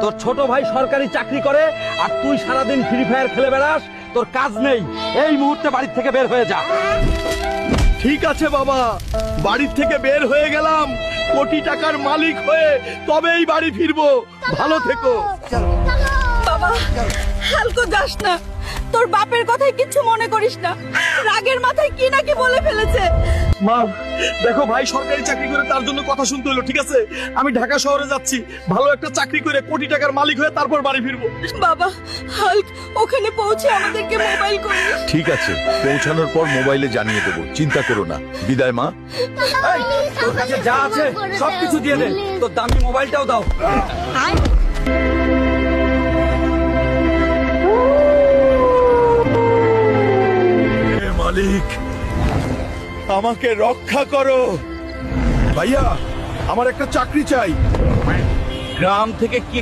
তোর ছোট ভাই সরকারি চাকরি করে আর তুই সারাদিন ফ্রি ফায়ার খেলে বেড়াস, তোর কাজ নেই। এই মুহূর্তে বাড়ি থেকে বের হয়ে যা। ঠিক আছে বাবা, বাড়ির থেকে বের হয়ে গেলাম, কোটি টাকার মালিক হয়ে তবেই বাড়ি ফিরবো। ভালো থেকো। বাবা, হালকো যাস না, তোর বাপের কথাই কিছু মনে করিস না। রাগের মাথায় কি নাকি বলে ফেলেছে। মা দেখো, ভাই সরকারি চাকরি করে তার জন্য কথা শুনতে হলো, ঠিক আছে? আমি ঢাকা শহরে যাচ্ছি, ভালো একটা চাকরি করে কোটি টাকার মালিক হয়ে তারপর বাড়ি ফিরবো। বাবা, হাল্ক ওখানে পৌঁছে আমাদেরকে মোবাইল করিস। ঠিক আছে, পৌঁছানোর পর মোবাইলে জানিয়ে দেবো, চিন্তা করো না। বিদায় মা। এই, তোর কাছে যা আছে সবকিছু দিয়ে দে, তোর দামি মোবাইলটাও দাও। হে মালিক, আমাকে রক্ষা করো। ভাইয়া, আমার একটা চাকরি চাই। গ্রাম থেকে কি